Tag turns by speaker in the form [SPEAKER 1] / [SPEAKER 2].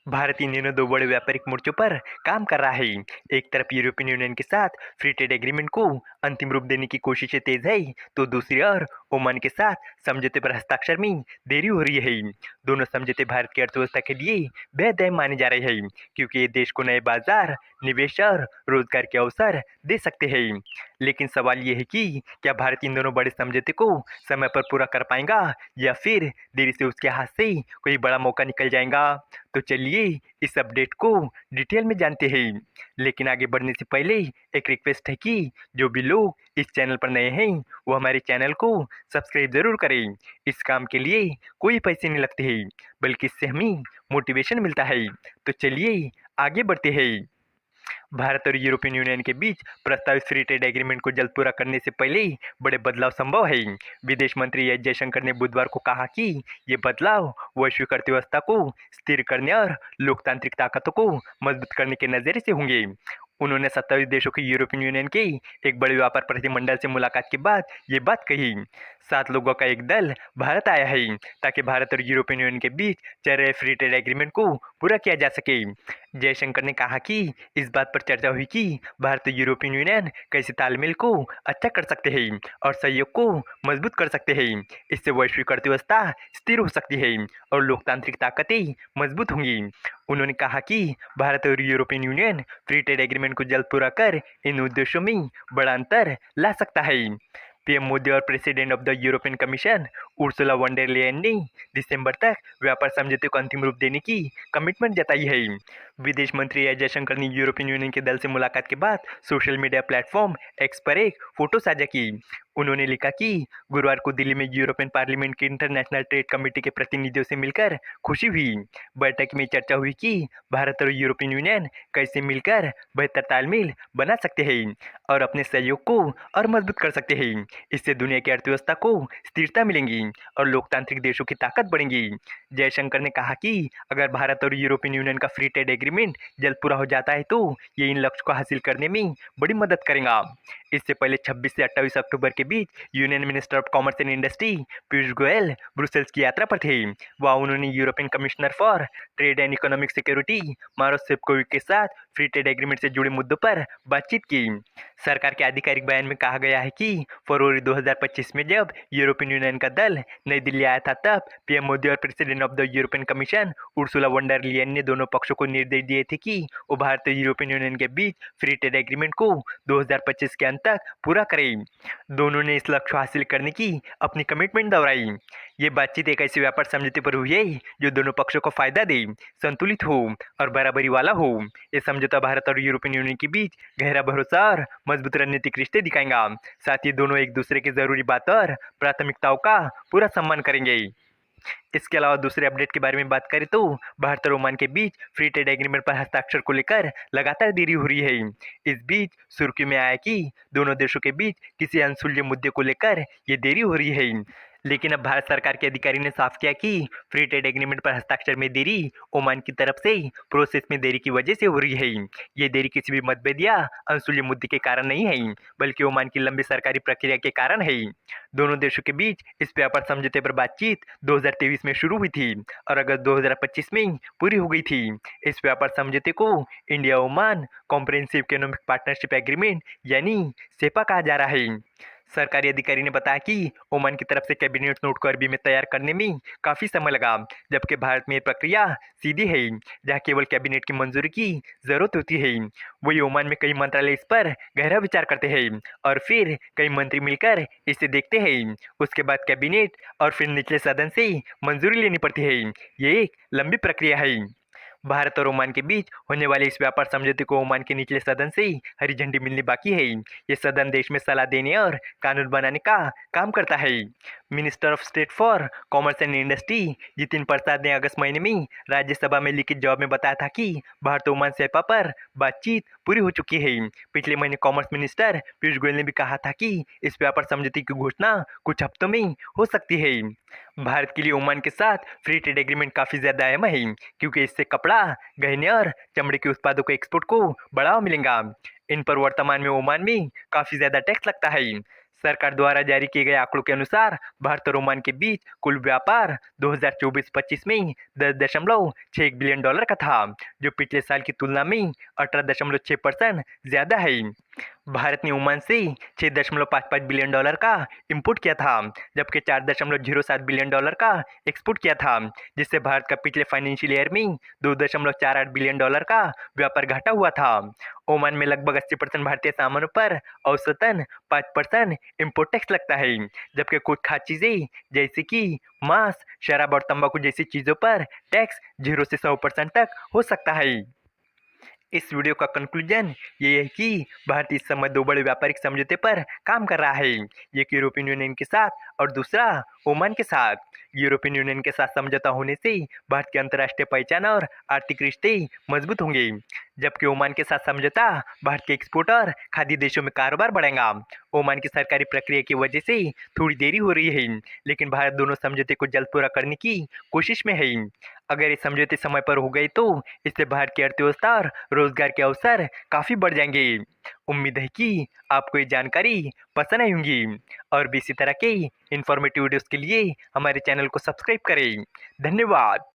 [SPEAKER 1] भारत इन दिनों दो बड़े व्यापारिक मोर्चों पर काम कर रहा है। एक तरफ यूरोपियन यूनियन के साथ फ्री ट्रेड एग्रीमेंट को अंतिम रूप देने की कोशिशें तेज है, तो दूसरी ओर ओमान के साथ समझौते पर हस्ताक्षर में देरी हो रही है। दोनों समझौते भारत की अर्थव्यवस्था के लिए बेहद अहम माने जा रहे हैं, क्योंकि ये देश को नए बाजार, निवेश और रोजगार के अवसर दे सकते हैं। लेकिन सवाल ये है कि क्या भारत इन दोनों बड़े समझौते को समय पर पूरा कर पाएगा, या फिर देरी से उसके हाथ से कोई बड़ा मौका निकल जाएगा। तो चलिए इस अपडेट को डिटेल में जानते हैं। लेकिन आगे बढ़ने से पहले एक रिक्वेस्ट है कि जो भी लोग इस चैनल पर नए हैं वो हमारे चैनल को सब्सक्राइब जरूर करें। इस काम के लिए कोई पैसे नहीं लगते हैं, बल्कि इससे हमें मोटिवेशन मिलता है। तो चलिए आगे बढ़ते हैं। भारत और यूरोपियन यूनियन के बीच प्रस्तावित फ्री ट्रेड एग्रीमेंट को जल्द पूरा करने से पहले बड़े बदलाव संभव है। विदेश मंत्री एस जयशंकर ने बुधवार को कहा कि ये बदलाव वैश्विक अर्थव्यवस्था को स्थिर करने और लोकतांत्रिक ताकतों को मजबूत करने के नजरिए से होंगे। उन्होंने 27 देशों के यूरोपियन यूनियन के एक बड़े व्यापार प्रतिनिधिमंडल से मुलाकात के बाद ये बात कही। 7 लोगों का एक दल भारत आया है, ताकि भारत और यूरोपियन यूनियन के बीच चल रहे फ्री ट्रेड एग्रीमेंट को पूरा किया जा सके। जयशंकर ने कहा कि इस बात पर चर्चा हुई कि भारत और यूरोपियन यूनियन कैसे तालमेल को अच्छा कर सकते हैं और सहयोग को मजबूत कर सकते हैं। इससे वैश्विक अर्थव्यवस्था स्थिर हो सकती है और लोकतांत्रिक ताकतें मजबूत होंगी। उन्होंने कहा कि भारत और European union free trade agreement को जल्द पूरा कर इन उद्देश्यों में बड़ा अंतर ला सकता है। पीएम मोदी और president of the European commission Ursula one डर लेयन ने दिसंबर तक व्यापार समझौते को अंतिम रूप देने की कमिटमेंट जताई है। विदेश मंत्री एस जयशंकर ने यूरोपियन यूनियन के दल से मुलाकात के बाद सोशल मीडिया प्लेटफॉर्म एक्स पर एक फोटो साझा की। उन्होंने लिखा कि गुरुवार को दिल्ली में यूरोपियन पार्लियामेंट की इंटरनेशनल ट्रेड कमेटी के प्रतिनिधियों से मिलकर खुशी हुई। बैठक में चर्चा हुई कि भारत और यूरोपियन यूनियन कैसे मिलकर बेहतर तालमेल बना सकते हैं और अपने सहयोग को और मजबूत कर सकते हैं। इससे दुनिया की अर्थव्यवस्था को स्थिरता मिलेगी और लोकतांत्रिक देशों की ताकत बढ़ेगी। जयशंकर ने कहा कि अगर भारत और यूरोपियन यूनियन का फ्री ट्रेड एग्रीमेंट जल्द पूरा हो जाता है तो ये इन लक्ष्य को हासिल करने में बड़ी मदद करेगा। इससे पहले 26 से 28 अक्टूबर के बीच union minister of commerce and industry Piyush Goyal Brussels की यात्रा पर थे। वहाँ उन्होंने European commissioner for trade and economic security Maros Sefcovic के साथ फ्री ट्रेड एग्रीमेंट से जुड़े मुद्दों पर बातचीत की। सरकार के आधिकारिक बयान में कहा गया है कि फरवरी 2025 में जब यूरोपियन यूनियन का दल नई दिल्ली आया था, तब पीएम मोदी और president of the European commission Ursula one डर लेयन ने दोनों पक्षों को निर्देश दिए थे कि वो भारत और यूरोपियन यूनियन के बीच फ्री ट्रेड एग्रीमेंट को 2025 के अंत तक पूरा करें। दोनों ने इस लक्ष्य हासिल करने की अपनी कमिटमेंट दोहराई। ये बातचीत एक ऐसे व्यापार समझौते पर हुई है जो दोनों पक्षों को फायदा दे, संतुलित हो और बराबरी वाला हो। ये समझौता भारत और यूरोपियन यूनियन के बीच गहरा भरोसा और मजबूत रणनीतिक रिश्ते दिखाएगा। साथ ही दोनों एक दूसरे की जरूरी बात और प्राथमिकताओं का पूरा सम्मान करेंगे। इसके अलावा दूसरे अपडेट के बारे में बात करें तो भारत और ओमान के बीच फ्री ट्रेड एग्रीमेंट पर हस्ताक्षर को लेकर लगातार देरी हो रही है। इस बीच सुर्खियों में आया कि दोनों देशों के बीच किसी अनसुलझे मुद्दे को लेकर ये देरी हो रही है। लेकिन अब भारत सरकार के अधिकारी ने साफ किया कि फ्री ट्रेड एग्रीमेंट पर हस्ताक्षर में देरी ओमान की तरफ से प्रोसेस में देरी की वजह से हो रही है। ये देरी किसी भी मतभेद या अनसुलझे मुद्दे के कारण नहीं है, बल्कि ओमान की लंबी सरकारी प्रक्रिया के कारण है। दोनों देशों के बीच इस व्यापार समझौते पर बातचीत 2023 में शुरू हुई थी और अगस्त 2025 में पूरी हो गई थी। इस व्यापार समझौते को India Oman comprehensive economic partnership agreement यानी सेपा कहा जा रहा है। सरकारी अधिकारी ने बताया कि ओमान की तरफ से कैबिनेट नोट को अरबी में तैयार करने में काफ़ी समय लगा, जबकि भारत में ये प्रक्रिया सीधी है, जहाँ केवल कैबिनेट की मंजूरी की जरूरत होती है। वही ओमान में कई मंत्रालय इस पर गहरा विचार करते हैं और फिर कई मंत्री मिलकर इसे देखते हैं। उसके बाद कैबिनेट और फिर निचले सदन से मंजूरी लेनी पड़ती है। ये एक लंबी प्रक्रिया है। भारत और ओमान के बीच होने वाले इस व्यापार समझौते को ओमान के निचले सदन से हरी झंडी मिलनी बाकी है। ये सदन देश में सलाह देने और कानून बनाने का काम करता है। Minister of state for commerce and industry Jitin Prasada ने अगस्त महीने में राज्यसभा में लिखित जवाब में बताया था कि भारत ओमान सेपा पर बातचीत पूरी हो चुकी है। पिछले महीने कॉमर्स मिनिस्टर पीयूष गोयल ने भी कहा था कि इस व्यापार समझौते की घोषणा कुछ हफ्तों में हो सकती है। भारत के लिए ओमान के साथ फ्री ट्रेड एग्रीमेंट काफ़ी ज़्यादा अहम है, क्योंकि इससे कपड़ा, गहने और चमड़े के उत्पादों को एक्सपोर्ट को बढ़ावा मिलेगा। इन पर वर्तमान में ओमान में काफ़ी ज़्यादा टैक्स लगता है। सरकार द्वारा जारी किए गए आंकड़ों के अनुसार भारत और ओमान के बीच कुल व्यापार 2024-25 में 10.61 बिलियन डॉलर का था, जो पिछले साल की तुलना में 18.6% ज्यादा है। भारत ने ओमान से 6.55 बिलियन डॉलर का इंपोर्ट किया था, जबकि 4.07 बिलियन डॉलर का एक्सपोर्ट किया था, जिससे भारत का पिछले फाइनेंशियल ईयर में 2.48 बिलियन डॉलर का व्यापार घटा हुआ था। ओमान में लगभग 80% भारतीय सामानों पर औसतन 5% इम्पोर्ट टैक्स लगता है, जबकि कुछ खाद्य चीजें जैसे कि मांस, शराब और तंबाकू जैसी चीजों पर टैक्स 0 से 100% तक हो सकता है। इस वीडियो का कंक्लूजन ये है कि भारत इस समय दो बड़े व्यापारिक समझौते पर काम कर रहा है, एक यूरोपियन यूनियन के साथ और दूसरा ओमान के साथ। यूरोपियन यूनियन के साथ समझौता होने से भारत की अंतर्राष्ट्रीय पहचान और आर्थिक रिश्ते मजबूत होंगे, जबकि ओमान के साथ समझौता भारत के एक्सपोर्ट और खाद्य देशों में कारोबार बढ़ेगा। ओमान की सरकारी प्रक्रिया की वजह से थोड़ी देरी हो रही है, लेकिन भारत दोनों समझौते को जल्द पूरा करने की कोशिश में है। अगर ये समझौते समय पर हो गए तो इससे भारत की अर्थव्यवस्था और रोजगार के अवसर काफी बढ़ जाएंगे। उम्मीद है कि आपको ये जानकारी पसंद आई होंगी, और भी इसी तरह के इंफॉर्मेटिव वीडियोस के लिए हमारे चैनल को सब्सक्राइब करें। धन्यवाद।